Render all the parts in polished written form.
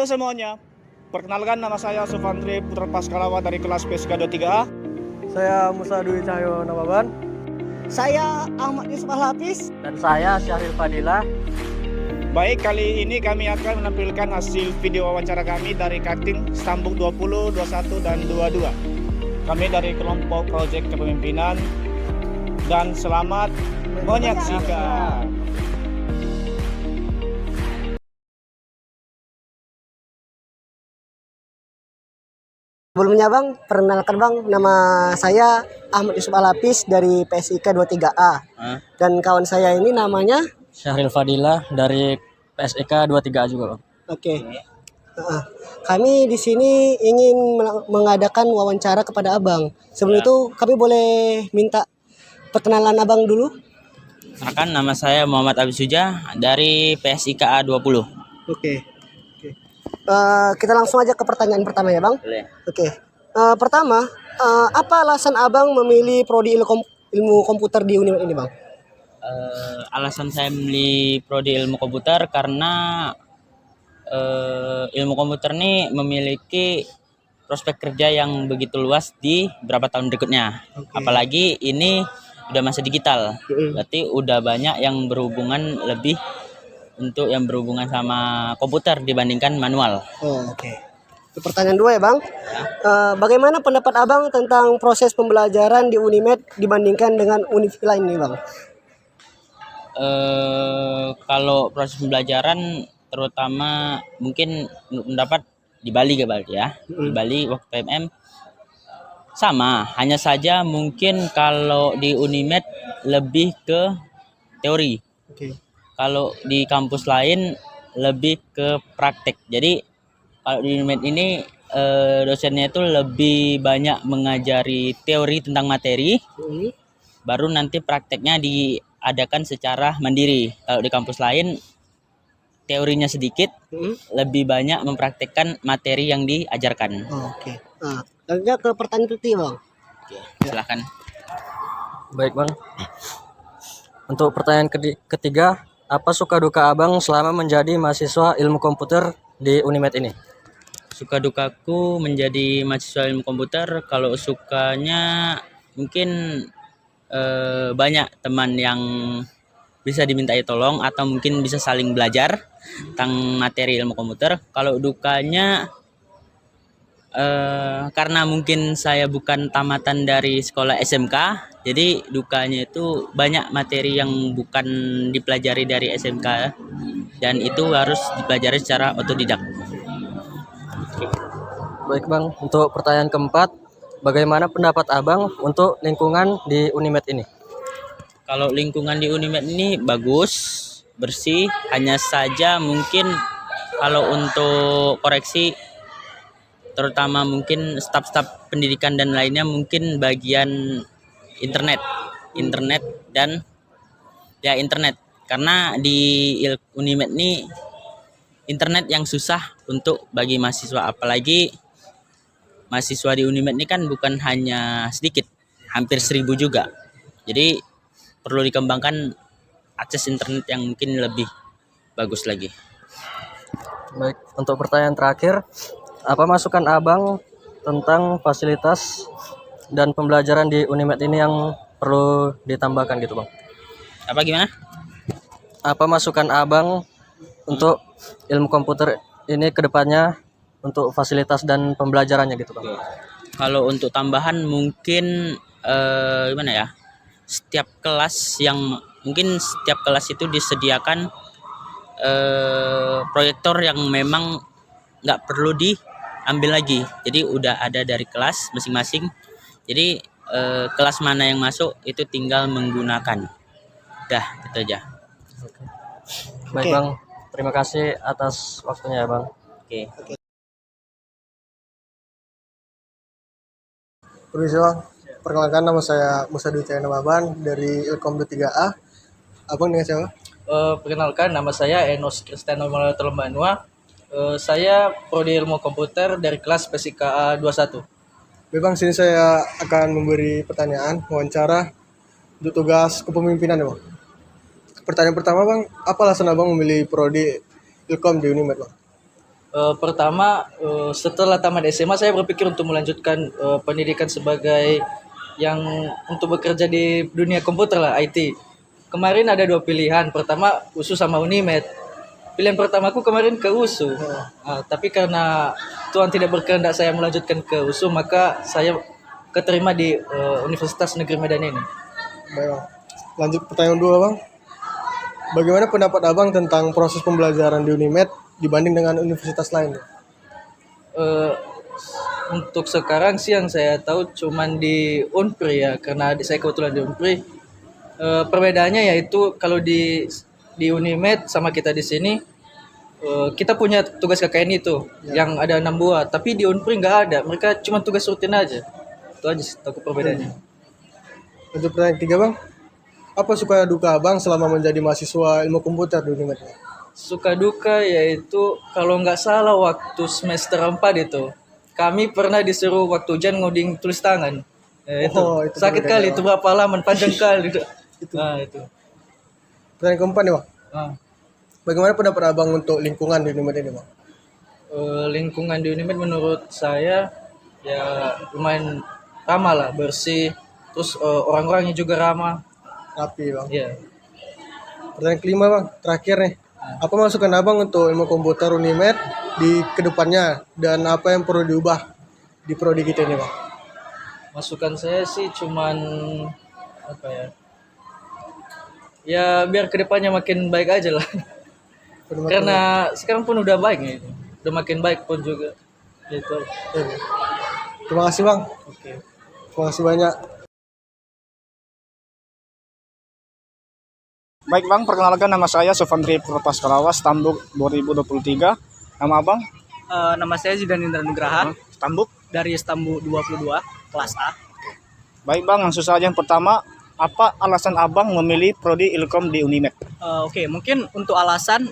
Halo semuanya, perkenalkan nama saya Sufandri Putra Paskalawa dari kelas PSK 23A. Saya Musa Dwi Cahyo Nababan. Saya Ahmad Yusuf Al-Hafiz. Dan saya Syahril Fadila. Baik, kali ini kami akan menampilkan hasil video wawancara kami dari Kating Stambuk 20, 21, dan 22. Kami dari kelompok Project Kepemimpinan, dan selamat menyaksikan. Sebelumnya Bang, perkenalkan Bang, nama saya Ahmad Yusuf Al-Hafiz dari PSIK 23A. Dan kawan saya ini namanya Syahril Fadila dari PSIK 23A juga, Bang. Oke. Kami di sini ingin mengadakan wawancara kepada Abang. Sebelum itu kami boleh minta perkenalan Abang dulu? Akan nama saya Muhammad Abi Suja dari PSIK A20. Oke. Kita langsung aja ke pertanyaan pertama ya Bang. Boleh. Oke. Pertama, apa alasan Abang memilih prodi ilmu komputer di Unimed ini Bang? Alasan saya memilih prodi ilmu komputer karena ilmu komputer ini memiliki prospek kerja yang begitu luas di beberapa tahun berikutnya. Apalagi ini udah masa digital, berarti udah banyak yang berhubungan lebih untuk yang berhubungan sama komputer dibandingkan manual. Oke. Pertanyaan 2 ya Bang. Bagaimana pendapat Abang tentang proses pembelajaran di Unimed dibandingkan dengan univ lain nih Bang? Kalau proses pembelajaran terutama mungkin mendapat di Bali ya. Di Bali waktu PMM sama, hanya saja mungkin kalau di Unimed lebih ke teori. Kalau di kampus lain lebih ke praktek. Jadi kalau di Unimed ini dosennya itu lebih banyak mengajari teori tentang materi, baru nanti prakteknya diadakan secara mandiri. Kalau di kampus lain teorinya sedikit, lebih banyak mempraktekkan materi yang diajarkan. Oke. Lanjut ke pertanyaan ketiga Bang. Oke, silakan. Baik, Bang. Untuk pertanyaan ketiga, apa suka duka Abang selama menjadi mahasiswa ilmu komputer di Unimed ini? Suka dukaku menjadi mahasiswa ilmu komputer, kalau sukanya mungkin banyak teman yang bisa dimintai tolong atau mungkin bisa saling belajar tentang materi ilmu komputer. Kalau dukanya karena mungkin saya bukan tamatan dari sekolah SMK, jadi dukanya itu banyak materi yang bukan dipelajari dari SMK dan itu harus dipelajari secara otodidak. Baik Bang, untuk pertanyaan keempat, bagaimana pendapat Abang untuk lingkungan di Unimed ini? Kalau lingkungan di Unimed ini bagus, bersih, hanya saja mungkin kalau untuk koreksi terutama mungkin staf-staf pendidikan dan lainnya mungkin bagian internet dan ya internet, karena di Unimed ini internet yang susah untuk bagi mahasiswa, apalagi mahasiswa di Unimed ini kan bukan hanya sedikit, hampir 1000 juga, jadi perlu dikembangkan akses internet yang mungkin lebih bagus lagi. Baik, untuk pertanyaan terakhir, apa masukan Abang tentang fasilitas dan pembelajaran di Unimed ini yang perlu ditambahkan gitu Bang? Apa gimana? Apa masukan Abang untuk ilmu komputer ini ke depannya untuk fasilitas dan pembelajarannya gitu Bang? Kalau untuk tambahan mungkin gimana ya? Setiap kelas itu disediakan proyektor yang memang nggak perlu diambil lagi, jadi udah ada dari kelas masing-masing, jadi kelas mana yang masuk itu tinggal menggunakan, dah itu aja. Baik Bang, terima kasih atas waktunya ya Bang. Oke. Permisi Bang, perkenalkan nama saya Musa Dwi Cahyo Nababan dari Ilkom 23A. Abang dengan siapa? Perkenalkan, nama saya Enos Kristiano Tolombanua. Saya prodi ilmu komputer dari kelas PSIK A21. Baik Bang, sini saya akan memberi pertanyaan wawancara untuk tugas kepemimpinan ya Bang. Pertanyaan pertama Bang, apa alasan Abang memilih prodi Ilkom di Unimed Bang? Pertama, setelah tamat SMA saya berpikir untuk melanjutkan pendidikan sebagai yang untuk bekerja di dunia komputer lah, IT. Kemarin ada dua pilihan, pertama USU sama Unimed. Pilihan pertamaku kemarin ke USU. Tapi karena Tuhan tidak berkehendak saya melanjutkan ke USU, maka saya keterima di Universitas Negeri Medan ini. Baik bang. Lanjut pertanyaan dua bang. Bagaimana pendapat abang tentang proses pembelajaran di Unimed dibanding dengan universitas lain? Eh, untuk sekarang sih yang saya tahu cuman di Unpri ya, karena adik saya kebetulan di Unpri. Perbedaannya yaitu kalau di Unimed sama kita di sini, kita punya tugas KKN itu yang ada 6 buah, tapi di Unpri nggak ada, mereka cuma tugas rutin aja. Itu aja sih tahu perbedaannya. Lanjut pertanyaan ketiga bang. Apa suka duka abang selama menjadi mahasiswa ilmu komputer di Unimed? Suka duka yaitu kalau nggak salah waktu semester 4 itu kami pernah disuruh waktu ujian ngoding tulis tangan. Itu itu sakit berbeda, kali, Bang. itu berapa halaman, panjang kali. Itu. Pertanyaan keempat nih bang. Ah. Bagaimana pendapat abang untuk lingkungan di Unimed ini bang? Lingkungan di Unimed menurut saya ya lumayan ramah lah, bersih, terus orang-orangnya juga ramah. Rapi bang. Ya. Pertanyaan kelima bang, terakhir nih. Apa masukan abang untuk ilmu komputer Unimed di kedepannya dan apa yang perlu diubah di prodi kita ini bang? Masukan saya sih cuman apa ya? Ya biar kedepannya makin baik aja lah. Karena sekarang pun udah baik gitu. Udah makin baik pun juga. Gitu. Terima kasih bang. Oke. Terima kasih banyak. Baik bang, perkenalkan nama saya Sofandri Purpas Karawas, Tambuk 2023. Nama abang? Nama saya Zidan Indra Nugraha Tambuk. dari Istanbul 22 kelas A. Baik bang, langsung saja yang pertama, apa alasan abang memilih prodi Ilkom di Unimed? Oke, mungkin untuk alasan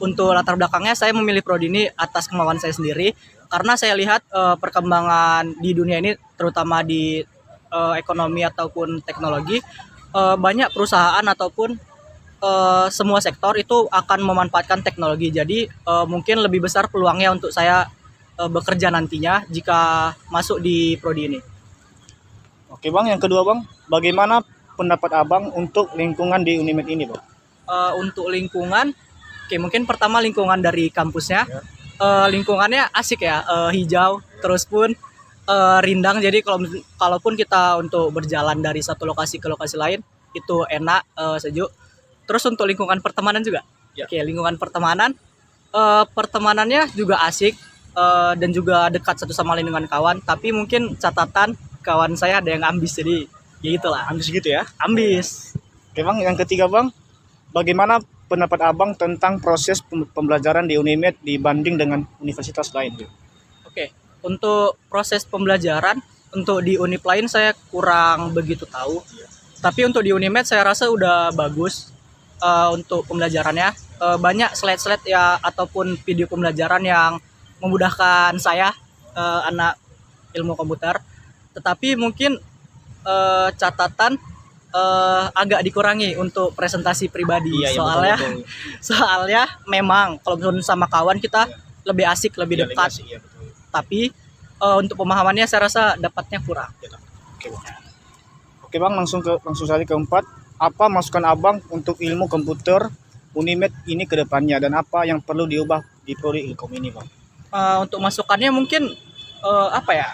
untuk latar belakangnya saya memilih prodi ini atas kemauan saya sendiri karena saya lihat perkembangan di dunia ini terutama di ekonomi ataupun teknologi, banyak perusahaan ataupun semua sektor itu akan memanfaatkan teknologi. Jadi mungkin lebih besar peluangnya untuk saya bekerja nantinya jika masuk di prodi ini. Oke bang, yang kedua bang, bagaimana pendapat abang untuk lingkungan di Unimed ini bang? Untuk lingkungan, oke mungkin pertama lingkungan dari kampusnya, lingkungannya asik ya, hijau, terus pun rindang. Jadi kalaupun kita untuk berjalan dari satu lokasi ke lokasi lain itu enak, sejuk. Terus untuk lingkungan pertemanan juga, oke lingkungan pertemanan, pertemanannya juga asik dan juga dekat satu sama lain dengan kawan. Tapi mungkin catatan kawan saya ada yang ambis, jadi ya gitulah. Ambis gitu ya? Ambis. Oke bang, yang ketiga bang, bagaimana pendapat abang tentang proses pembelajaran di Unimed dibanding dengan universitas lain? Oke, untuk proses pembelajaran untuk di univ lain saya kurang begitu tahu. Tapi untuk di Unimed saya rasa udah bagus untuk pembelajarannya. Banyak slide-slide ya ataupun video pembelajaran yang memudahkan saya anak ilmu komputer. Tetapi mungkin catatan agak dikurangi untuk presentasi pribadi. Iya, betul. Soalnya memang kalau misalnya sama kawan kita lebih asik, lebih dekat. Iya, betul. Tapi untuk pemahamannya saya rasa dapatnya kurang. Oke bang, langsung saja keempat. Apa masukan abang untuk ilmu komputer Unimed ini ke depannya dan apa yang perlu diubah di prodi Ilkom ini bang? Untuk masukannya mungkin apa ya?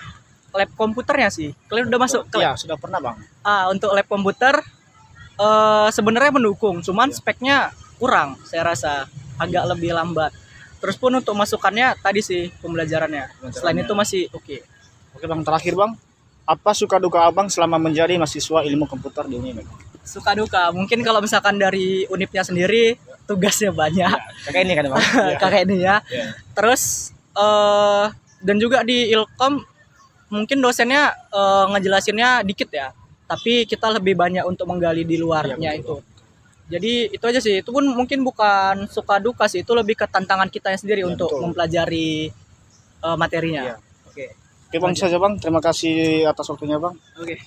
Lab komputernya sih. Kalian udah masuk ke Iya, sudah pernah bang. untuk lab komputer sebenarnya mendukung, cuman speknya kurang, saya rasa agak lebih lambat. Terus pun untuk masukannya tadi sih pembelajarannya. Selain itu masih oke. Oke bang, terakhir bang, apa suka duka abang selama menjadi mahasiswa ilmu komputer di Unimed? Suka duka, mungkin kalau misalkan dari unipnya sendiri tugasnya banyak. Kakak ini kan bang? Kakak ini ya. Iya. Terus dan juga di Ilkom mungkin dosennya ngejelasinnya dikit ya, tapi kita lebih banyak untuk menggali di luarnya itu. Jadi itu aja sih. Itu pun mungkin bukan suka duka sih, itu lebih ke tantangan kita sendiri untuk mempelajari materinya. Oke bang, saja bang. Terima kasih atas waktunya bang. Oke.